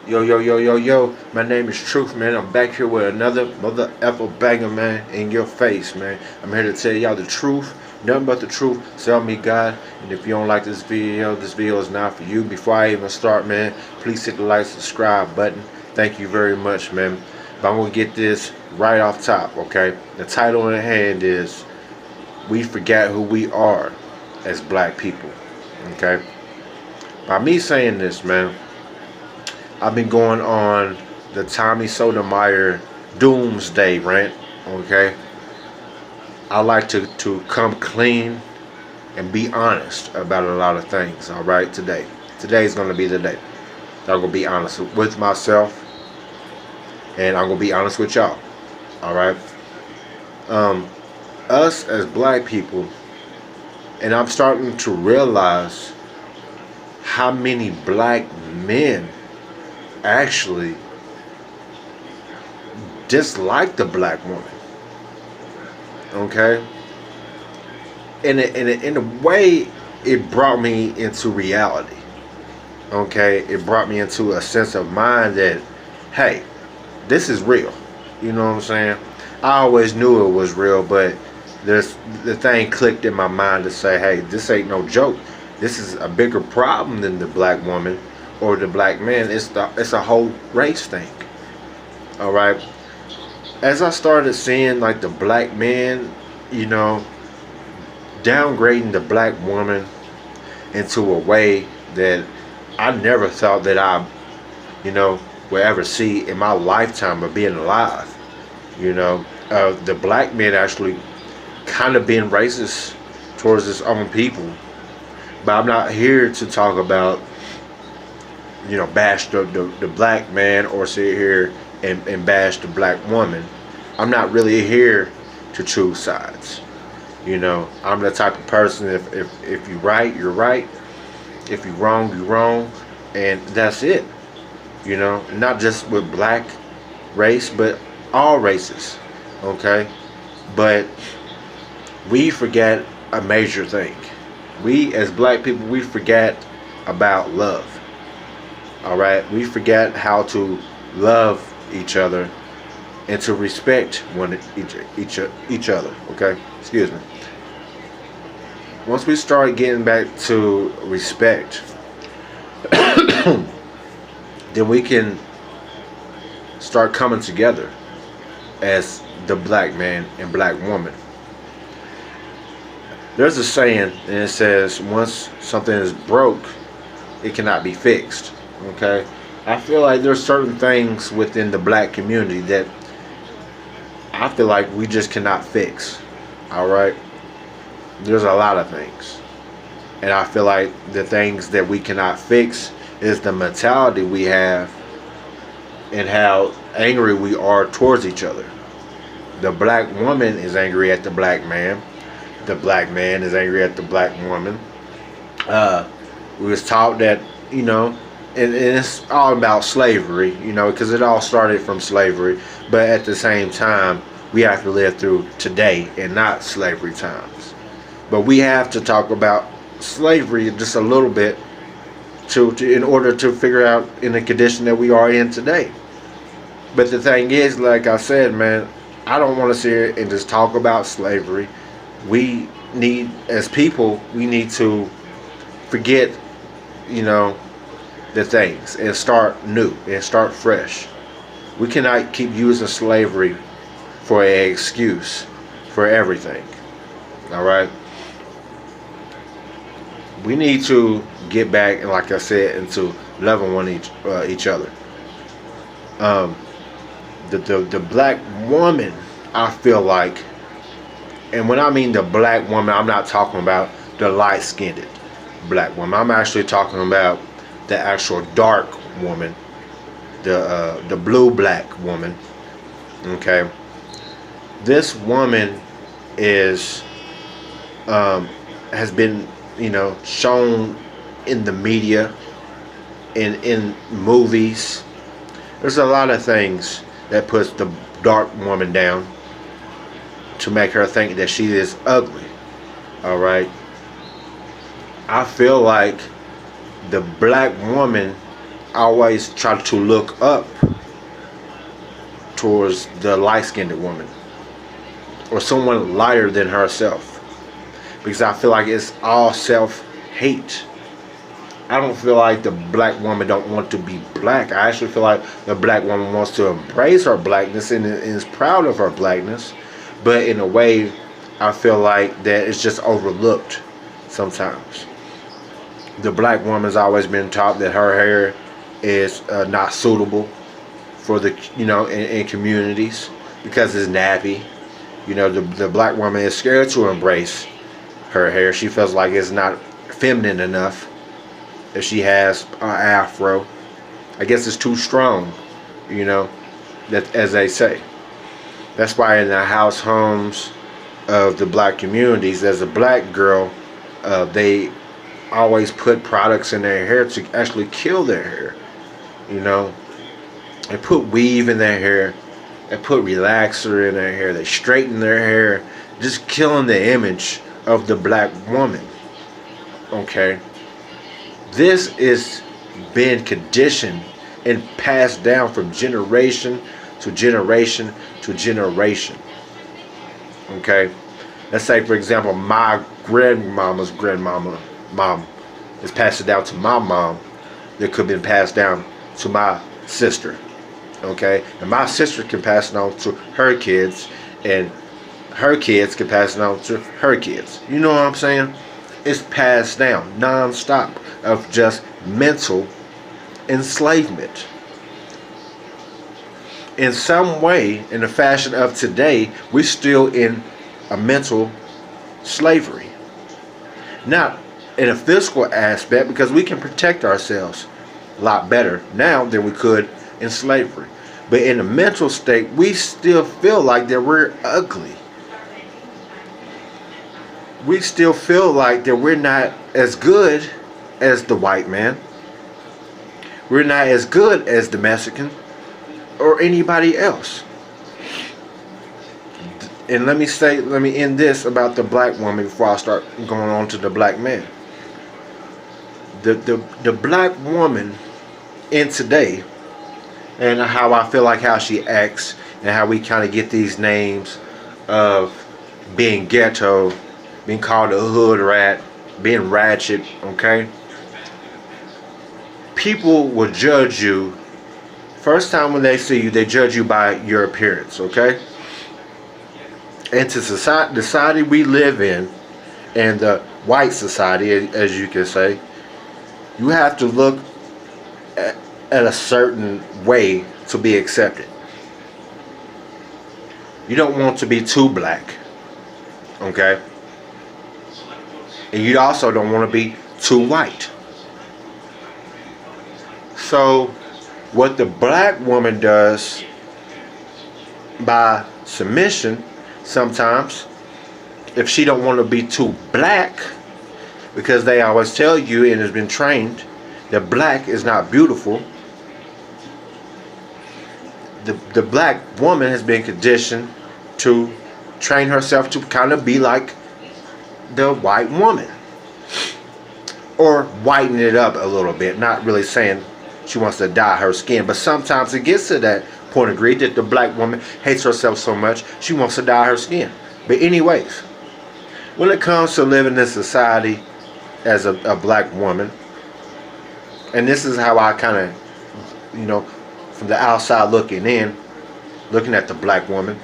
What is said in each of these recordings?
Yo, yo, yo, yo, yo. My name is Truth, man. I'm back here with another mother effer banger, man, in your face, man. I'm here to tell y'all the truth, nothing but the truth. So help me God. And if you don't like this video is not for you. Before I even start, man, please hit the like, subscribe button. Thank you very much, man. But I'm going to get this right off top, okay? The title in hand is We Forget Who We Are as Black People, okay? By me saying this, man, I've been going on the Tommy Sotomayor doomsday rant, okay? I like to come clean and be honest about a lot of things, all right, today. Today's going to be the day. I'm going to be honest with myself, and I'm going to be honest with y'all, all right? Us as black people, and I'm starting to realize how many black men actually dislike the black woman, okay? In a way, it brought me into reality, okay? It brought me into a sense of mind that, hey, this is real, you know what I'm saying? I always knew it was real, but the thing clicked in my mind to say, hey, this ain't no joke. This is a bigger problem than the black woman or the black man. It's a whole race thing. All right. As I started seeing like the black man, you know, downgrading the black woman into a way that I never thought that I, you know, would ever see in my lifetime of being alive. You know, the black man actually kind of being racist towards his own people. But I'm not here to talk about, you know, bash the black man or sit here and bash the black woman. I'm not really here to choose sides. You know, I'm the type of person, if you're right, you're right. If you're wrong, you're wrong. And that's it. You know, not just with black race, but all races. Okay? But we forget a major thing. We as black people, we forget about love. All right, we forget how to love each other and to respect each other. Okay, excuse me. Once we start getting back to respect, then we can start coming together as the black man and black woman. There's a saying, and it says, once something is broke, it cannot be fixed. Okay? I feel like there's certain things within the black community that I feel like we just cannot fix. Alright? There's a lot of things. And I feel like the things that we cannot fix is the mentality we have and how angry we are towards each other. The black woman is angry at the black man. The black man is angry at the black woman. We was taught that, you know, and it's all about slavery, you know, because it all started from slavery. But at the same time, we have to live through today and not slavery times. But we have to talk about slavery just a little bit in order to figure out in the condition that we are in today. But the thing is, like I said, man, I don't want to sit here and just talk about slavery. We need, as people, we need to forget, you know, the things and start new and start fresh. We cannot keep using slavery for an excuse for everything. All right. We need to get back and, like I said, into loving each other. The black woman, I feel like, and when I mean the black woman, I'm not talking about the light-skinned black woman. I'm actually talking about the actual dark woman, the blue-black woman. Okay, this woman is has been, you know, shown in the media, in movies. There's a lot of things that puts the dark woman down to make her think that she is ugly. All right. I feel like the black woman, always try to look up towards the light-skinned woman or someone lighter than herself, because I feel like it's all self-hate. I don't feel like the black woman don't want to be black. I actually feel like the black woman wants to embrace her blackness and is proud of her blackness, but in a way I feel like that it's just overlooked sometimes. The black woman's always been taught that her hair is not suitable for the, in communities because it's nappy. The black woman is scared to embrace her hair. She feels like it's not feminine enough if she has an afro. I guess it's too strong, that, as they say. That's why in the homes of the black communities, as a black girl, they always put products in their hair to actually kill their hair. They put weave in their hair, they put relaxer in their hair, they straighten their hair, just killing the image of the black woman. Okay, this is being conditioned and passed down from generation to generation to generation. Okay, let's say for example my grandmama's mom is passed it down to my mom. That could have been passed down to my sister. Okay, and my sister can pass it on to her kids, and her kids can pass it on to her kids. You know what I'm saying? It's passed down non-stop of just mental enslavement. In some way, in the fashion of today, we're still in a mental slavery. Not in a physical aspect, because we can protect ourselves a lot better now than we could in slavery. But in a mental state, we still feel like that we're ugly. We still feel like that we're not as good as the white man. We're not as good as the Mexican or anybody else. And let me end this about the black woman before I start going on to the black man. The black woman in today, and how I feel like how she acts, and how we kind of get these names of being ghetto, being called a hood rat, being ratchet, okay? People will judge you, first time when they see you, they judge you by your appearance, okay? And to society, the society we live in, and the white society, as you can say, you have to look at a certain way to be accepted. You don't want to be too black, okay? And you also don't want to be too white. So what the black woman does by submission, sometimes, if she don't want to be too black, because they always tell you, and has been trained, that black is not beautiful. The black woman has been conditioned to train herself to kind of be like the white woman, or whiten it up a little bit. Not really saying she wants to dye her skin, but sometimes it gets to that point of degree that the black woman hates herself so much she wants to dye her skin. But anyways, when it comes to living in society as a black woman, and this is how I kind of, from the outside looking in, looking at the black woman,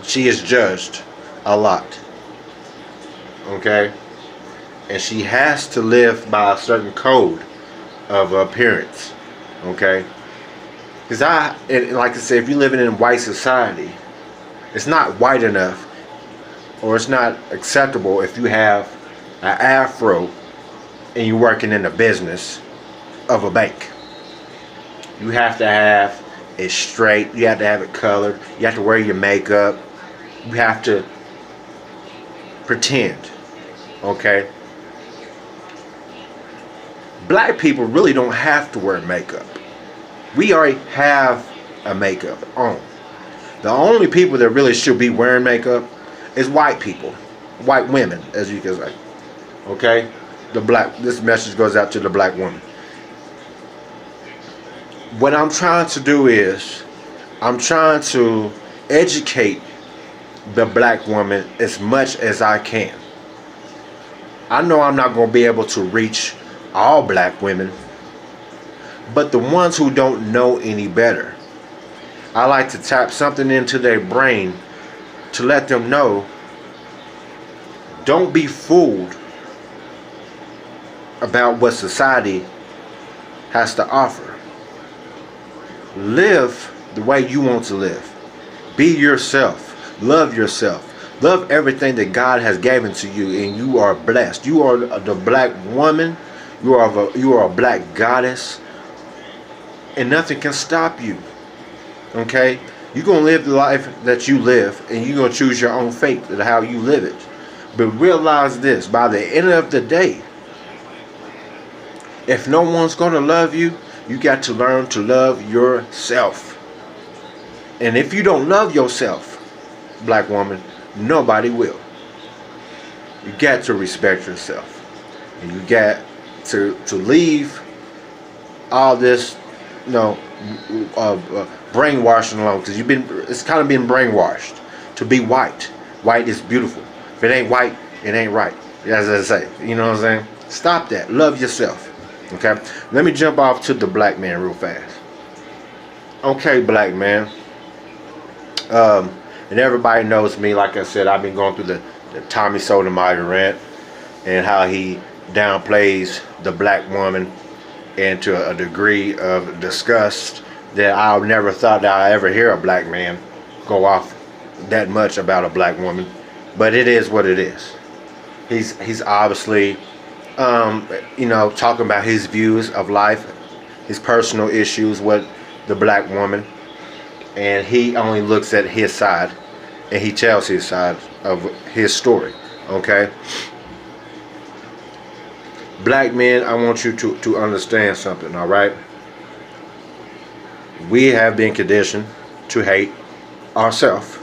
she is judged a lot, okay? And she has to live by a certain code of appearance, okay? Because like I said, if you're living in white society, it's not white enough, or it's not acceptable if you have an afro and you're working in the business of a bank. You have to have it straight, you have to have it colored, you have to wear your makeup, you have to pretend, okay? Black people really don't have to wear makeup. We already have a makeup on. The only people that really should be wearing makeup is white people, white women, as you can say, okay? This message goes out to the black woman. what I'm trying to do is I'm trying to educate the black woman as much as I can. I know I'm not going to be able to reach all black women, but the ones who don't know any better, I like to tap something into their brain to let them know, don't be fooled about what society has to offer. Live the way you want to live. Be yourself. Love yourself. Love everything that God has given to you, and you are blessed. You are the black woman. You are a black goddess, and nothing can stop you. Okay? You're going to live the life that you live, and you're going to choose your own fate and how you live it. But realize this, by the end of the day, if no one's going to love you, you got to learn to love yourself. And if you don't love yourself, black woman, nobody will. You got to respect yourself. And you got to leave all this, brainwashing alone, because it's kind of been brainwashed to be white. White is beautiful. If it ain't white, it ain't right. As I say, you know what I'm saying? Stop that. Love yourself. Okay? Let me jump off to the black man real fast. Okay, black man. And everybody knows me. Like I said, I've been going through the Tommy Sotomayor rant and how he downplays the black woman, and to a degree of disgust that I never thought that I ever hear a black man go off that much about a black woman. But it is what it is. He's obviously talking about his views of life, his personal issues with the black woman, and he only looks at his side, and he tells his side of his story. Okay? Black men, I want you to understand something, all right? We have been conditioned to hate ourselves.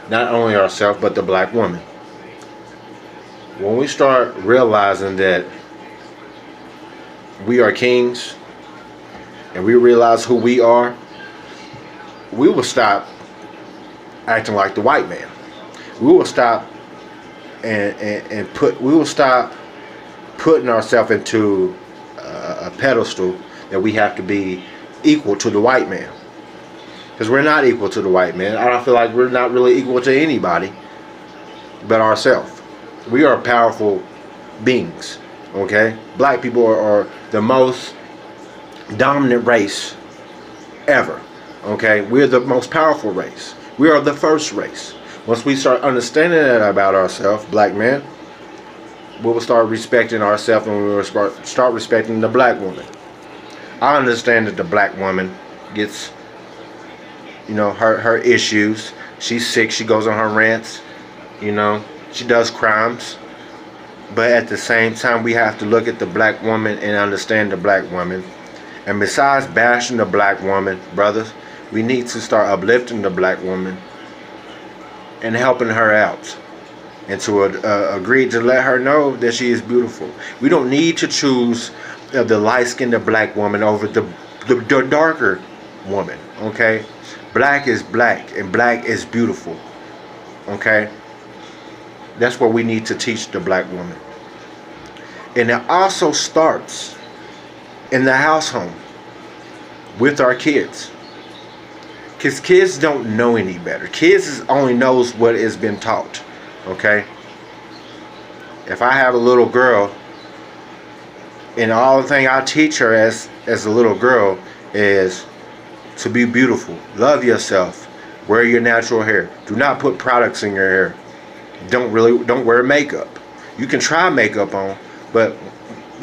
Not only ourselves, but the black woman. When we start realizing that we are kings, and we realize who we are, we will stop acting like the white man. We will stop we will stop putting ourselves into a pedestal that we have to be equal to the white man. Because we're not equal to the white man. I don't feel like we're not really equal to anybody but ourselves. We are powerful beings. Okay? Black people are the most dominant race ever. Okay? We're the most powerful race. We are the first race. Once we start understanding that about ourselves, black men, we will start respecting ourselves, and we will start respecting the black woman. I understand that the black woman gets, her issues. She's sick. She goes on her rants. She does crimes. But at the same time, we have to look at the black woman and understand the black woman. And besides bashing the black woman, brothers, we need to start uplifting the black woman and helping her out, and to agree to let her know that she is beautiful. We don't need to choose the light-skinned black woman over the darker woman. Okay? Black is black, and black is beautiful. Okay? That's what we need to teach the black woman. And it also starts in the household with our kids. Because kids don't know any better. Kids only knows what has been taught. Okay? If I have a little girl, and all the thing I teach her as a little girl is to be beautiful. Love yourself. Wear your natural hair. Do not put products in your hair. Don't wear makeup. You can try makeup on, but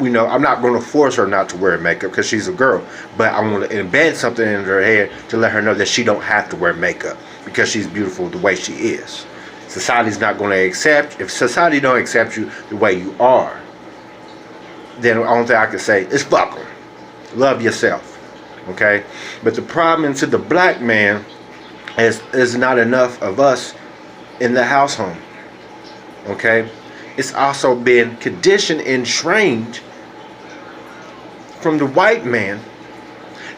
I'm not going to force her not to wear makeup because she's a girl. But I want to embed something in her head to let her know that she don't have to wear makeup because she's beautiful the way she is. Society's not going to accept. If society don't accept you the way you are, then the only thing I can say is fuck them. Love yourself. Okay? But the problem to the black man is not enough of us in the household. Okay? It's also been conditioned and trained from the white man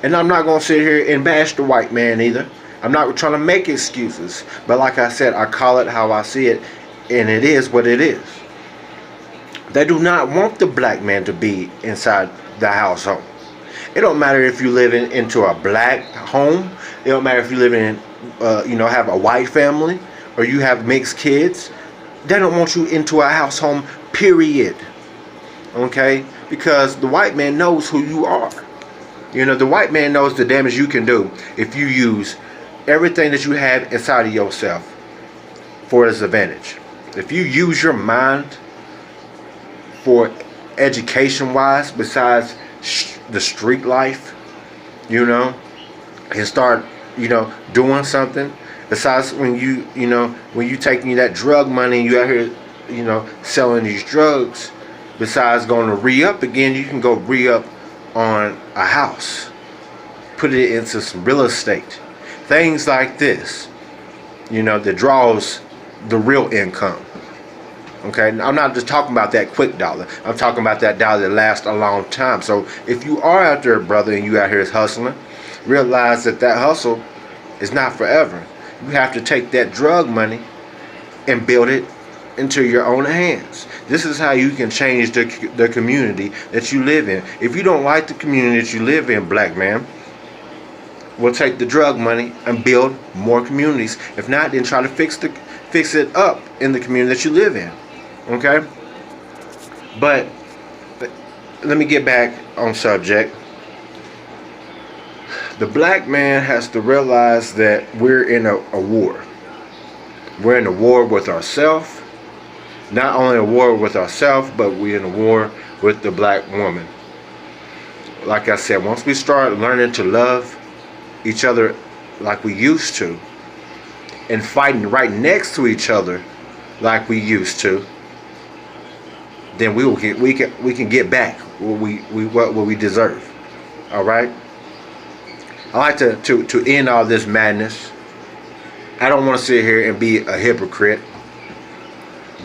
And I'm not going to sit here and bash the white man either. I'm not trying to make excuses. But like I said, I call it how I see it. And it is what it is. They do not want the black man to be inside the household. It don't matter if you live into a black home. It don't matter if you live in, have a white family or you have mixed kids. They don't want you into a house home, period. Okay? Because the white man knows who you are. The white man knows the damage you can do if you use everything that you have inside of yourself for his advantage. If you use your mind for education wise, besides the street life, and start, doing something. Besides when you taking that drug money and you out here, selling these drugs. Besides going to re-up again, you can go re-up on a house. Put it into some real estate. Things like this, that draws the real income. Okay, I'm not just talking about that quick dollar. I'm talking about that dollar that lasts a long time. So if you are out there, brother, and you out here hustling, realize that hustle is not forever. You have to take that drug money and build it into your own hands. This is how you can change the community that you live in. If you don't like the community that you live in, black man, we'll take the drug money and build more communities. If not, then try to fix it up in the community that you live in. Okay? But let me get back on subject. The black man has to realize that we're in a war. We're in a war with ourselves. Not only a war with ourselves, but we're in a war with the black woman. Like I said, once we start learning to love each other like we used to, and fighting right next to each other like we used to, then we can get back what we deserve. All right. I like to end all this madness. I don't want to sit here and be a hypocrite,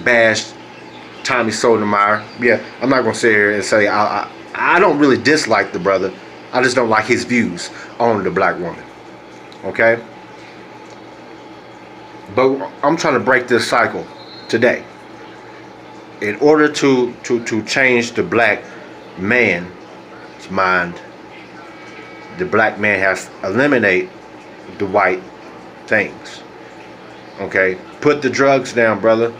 bash Tommy Sotomayor. Yeah, I'm not going to sit here and say I don't really dislike the brother. I just don't like his views on the black woman. Okay? But I'm trying to break this cycle today. In order to change the black man's mind, the black man has to eliminate the white things. Okay? Put the drugs down, brother.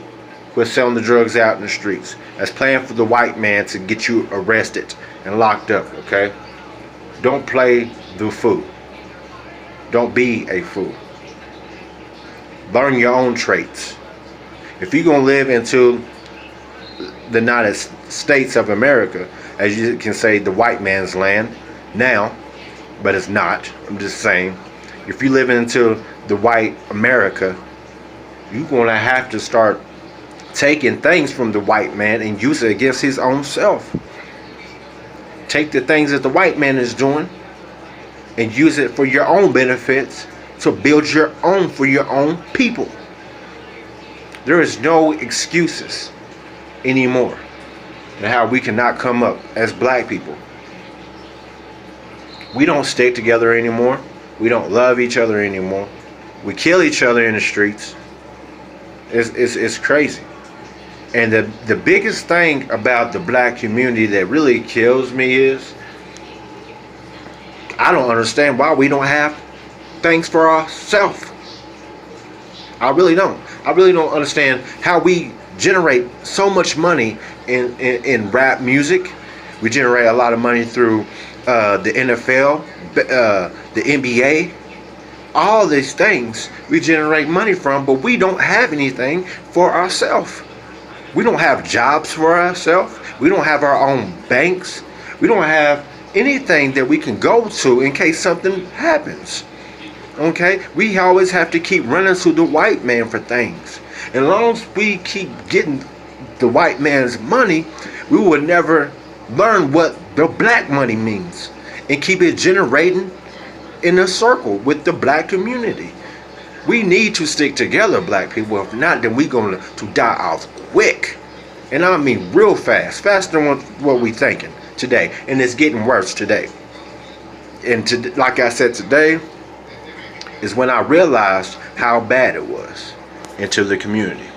Quit selling the drugs out in the streets. That's playing for the white man to get you arrested and locked up, okay? Don't play the fool. Don't be a fool. Learn your own traits. If you're going to live into the United States of America, as you can say, the white man's land now, but it's not. I'm just saying, if you live into the white America, you're going to have to start taking things from the white man and use it against his own self. Take the things that the white man is doing and use it for your own benefits to build your own for your own people. There is no excuses anymore to how we cannot come up as black people. We don't stick together anymore. We don't love each other anymore. We kill each other in the streets. It's crazy. And the biggest thing about the black community that really kills me is I don't understand why we don't have things for ourselves. I really don't. I really don't understand how we generate so much money in rap music. We generate a lot of money through the NFL, the NBA. All these things we generate money from, but we don't have anything for ourselves. We don't have jobs for ourselves. We don't have our own banks. We don't have anything that we can go to in case something happens. Okay? We always have to keep running to the white man for things. And as long as we keep getting the white man's money, we will never learn what the black money means and keep it generating in a circle with the black community. We need to stick together, black people. If not, then we're going to die off quick. And I mean real fast. Faster than what we thinking today. And it's getting worse today. And like I said, today is when I realized how bad it was into the community.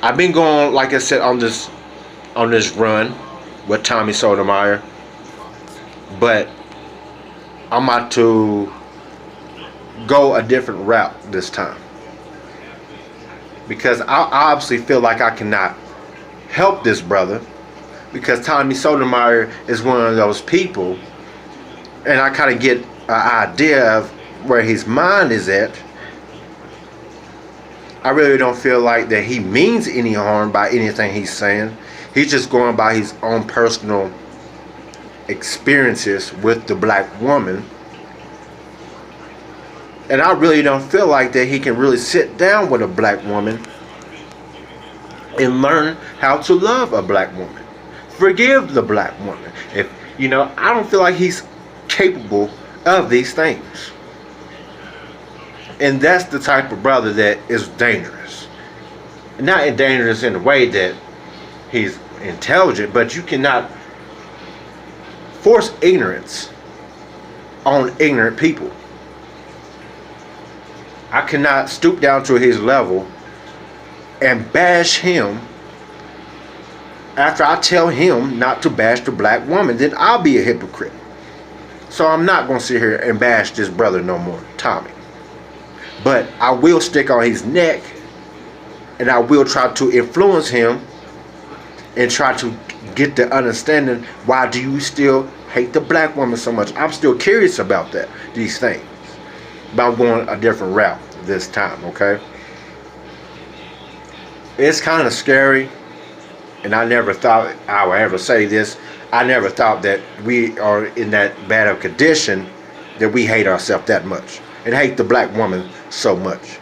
I've been going, like I said, on this run with Tommy Sotomayor, but I'm about to go a different route this time, because I obviously feel like I cannot help this brother, because Tommy Sotomayor is one of those people, and I kind of get an idea of where his mind is at. I really don't feel like that he means any harm by anything he's saying. He's just going by his own personal experiences with the black woman. And I really don't feel like that he can really sit down with a black woman and learn how to love a black woman. Forgive the black woman. I don't feel like he's capable of these things. And that's the type of brother that is dangerous. Not dangerous in the way that he's intelligent, but you cannot force ignorance on ignorant people. I cannot stoop down to his level and bash him after I tell him not to bash the black woman. Then I'll be a hypocrite. So I'm not going to sit here and bash this brother no more, Tommy. But I will stick on his neck, and I will try to influence him and try to get the understanding, why do you still hate the black woman so much? I'm still curious about these things. But I'm going a different route this time, okay? It's kind of scary, and I never thought I would ever say this. I never thought that we are in that bad of condition that we hate ourselves that much and hate the black woman so much.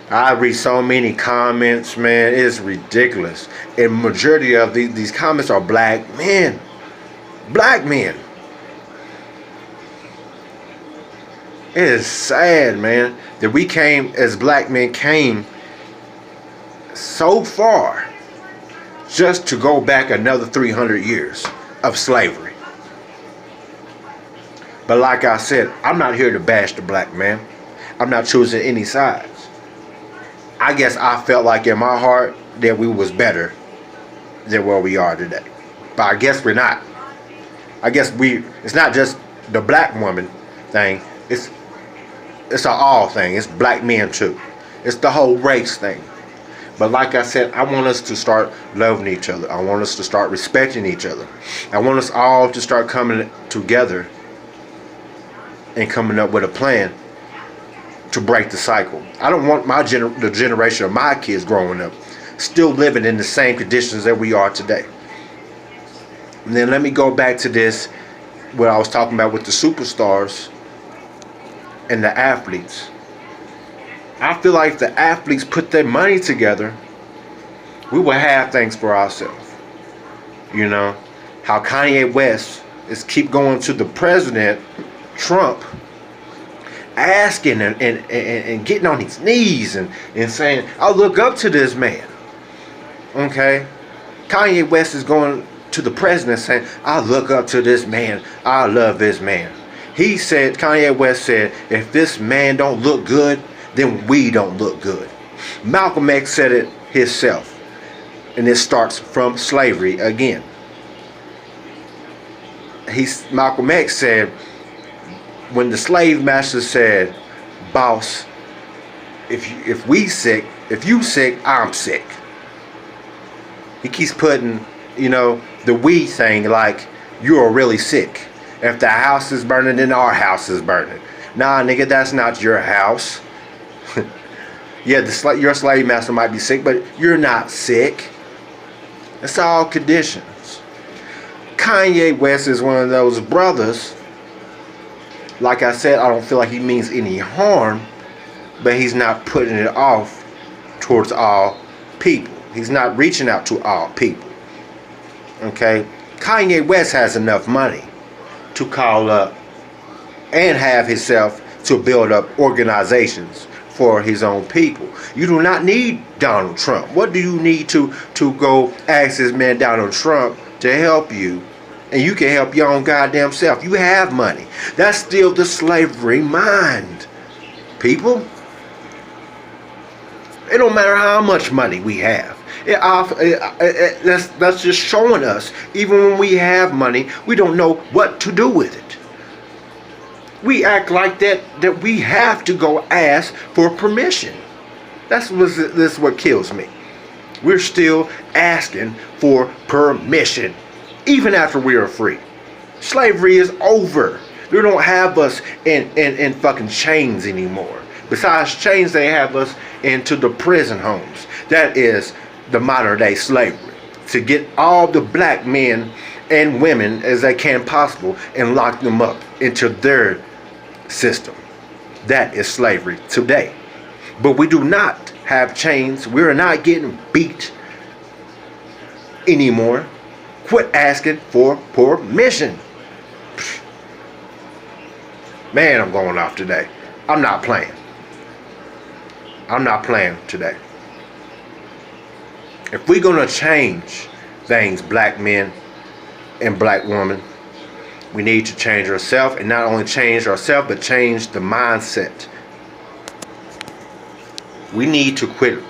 I read so many comments, man. It's ridiculous. And majority of these comments are black men. Black men. It is sad, man, that we as black men came so far just to go back another 300 years of slavery. But like I said, I'm not here to bash the black man. I'm not choosing any sides. I guess I felt like in my heart that we was better than where we are today. But I guess we're not. I guess it's not just the black woman thing. It's an all thing. It's black men too. It's the whole race thing. But like I said, I want us to start loving each other. I want us to start respecting each other. I want us all to start coming together and coming up with a plan to break the cycle. I don't want the generation of my kids growing up still living in the same conditions that we are today. And then let me go back to this, what I was talking about with the superstars and the athletes. I feel like if the athletes put their money together, we will have things for ourselves. You know, how Kanye West is keep going to the president, Trump, asking and getting on his knees and saying, I look up to this man. Okay? Kanye West is going to the president saying, I look up to this man. I love this man. He said, Kanye West said, if this man don't look good, then we don't look good. Malcolm X said it himself. And it starts from slavery again. Malcolm X said, when the slave master said, boss, if you sick, I'm sick. He keeps putting, the we thing like you're really sick. If the house is burning, then our house is burning. Nah, nigga, that's not your house. Yeah, your slave master might be sick, but you're not sick. It's all conditions. Kanye West is one of those brothers. Like I said, I don't feel like he means any harm, but he's not putting it off towards all people. He's not reaching out to all people. Okay? Kanye West has enough money to call up and have himself to build up organizations for his own people. You do not need Donald Trump. What do you need to go ask this man Donald Trump to help you and you can help your own goddamn self. You have money. That's still the slavery mind. People, it don't matter how much money we have. That's just showing us, even when we have money, we don't know what to do with it. We act like that we have to go ask for permission. This is what kills me. We're still asking for permission, even after we are free. Slavery is over. They don't have us in fucking chains anymore. Besides chains, they have us into the prison homes. That is the modern day slavery. To get all the black men and women as they can possible and lock them up into their system. That is slavery today. But we do not have chains. We're not getting beat anymore. Quit asking for permission. Man, I'm going off today. I'm not playing. I'm not playing today. If we're going to change things, black men and black women, we need to change ourselves, and not only change ourselves, but change the mindset. We need to quit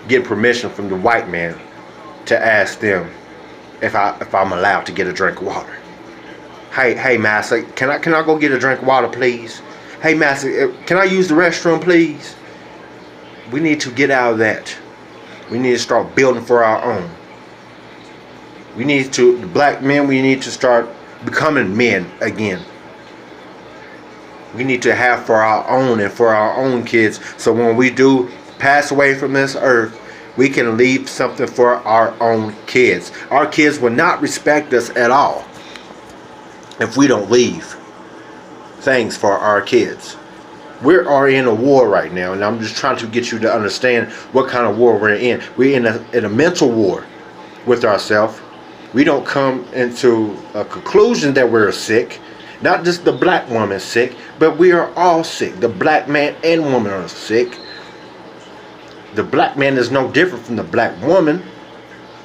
get permission from the white man to ask them if I'm allowed to get a drink of water. Hey, master, can I go get a drink of water, please? Hey, master, can I use the restroom, please? We need to get out of that. We need to start building for our own. The black men, we need to start becoming men again. We need to have for our own and for our own kids. So when we do pass away from this earth, we can leave something for our own kids. Our kids will not respect us at all if we don't leave things for our kids. We are in a war right now, and I'm just trying to get you to understand what kind of war we're in. We're in a mental war with ourselves. We don't come into a conclusion that we're sick. Not just the black woman is sick, but we are all sick. The black man and woman are sick. The black man is no different from the black woman.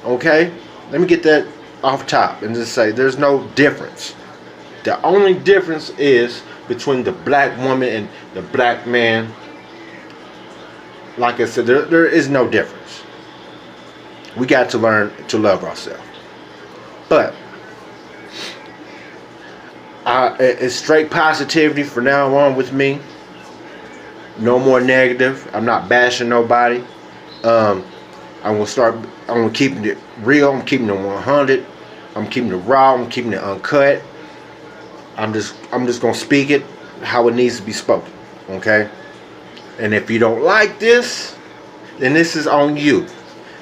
Okay? Let me get that off top and just say there's no difference. The only difference is between the black woman and the black man. Like I said, there is no difference. We got to learn to love ourselves. But it's straight positivity from now on with me. No more negative. I'm not bashing nobody. I'm gonna keep it real. I'm keeping it 100. I'm keeping it raw. I'm keeping it uncut. I'm just gonna speak it how it needs to be spoken. Okay? And if you don't like this, then this is on you.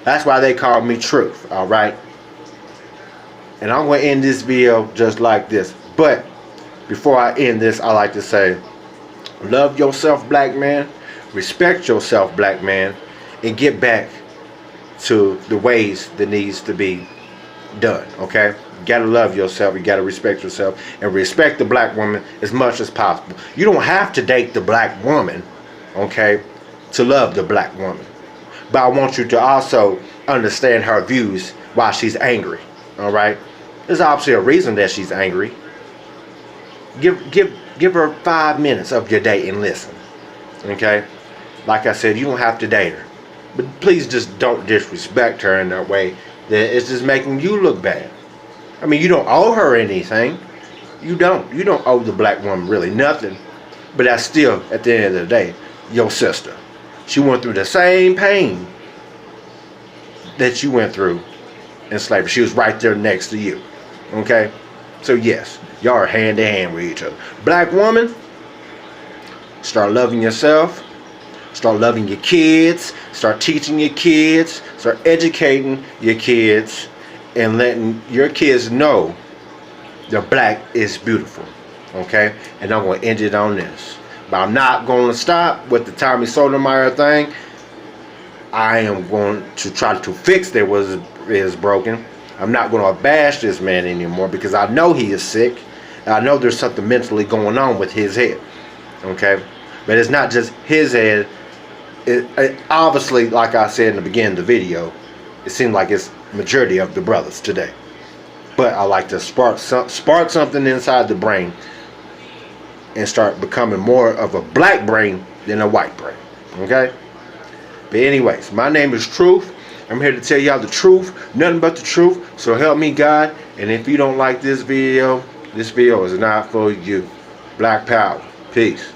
That's why they call me Truth. Alright? And I'm gonna end this video just like this. But before I end this, I like to say, love yourself, black man. Respect yourself, black man. And get back to the ways that needs to be done. Okay? You gotta love yourself. You gotta respect yourself. And respect the black woman as much as possible. You don't have to date the black woman, okay, to love the black woman. But I want you to also understand her views while she's angry. Alright? There's obviously a reason that she's angry. Give her 5 minutes of your day and listen. Okay? Like I said, you don't have to date her. But please just don't disrespect her in that way that it's just making you look bad. I mean, you don't owe her anything. You don't owe the black woman really nothing. But that's still, at the end of the day, your sister. She went through the same pain that you went through in slavery. She was right there next to you. Okay? So yes, y'all are hand in hand with each other. Black woman, start loving yourself. Start loving your kids. Start teaching your kids. Start educating your kids. And letting your kids know that black is beautiful. Okay? And I'm going to end it on this. But I'm not going to stop with the Tommy Sotomayor thing. I am going to try to fix that what is broken. I'm not going to bash this man anymore because I know he is sick. I know there's something mentally going on with his head. Okay? But it's not just his head. It obviously, like I said in the beginning of the video, it seems like it's majority of the brothers today. But I like to spark something inside the brain and start becoming more of a black brain than a white brain. Okay? But anyways, my name is Truth. I'm here to tell y'all the truth, nothing but the truth. So help me God. And if you don't like this video is not for you. Black power. Peace.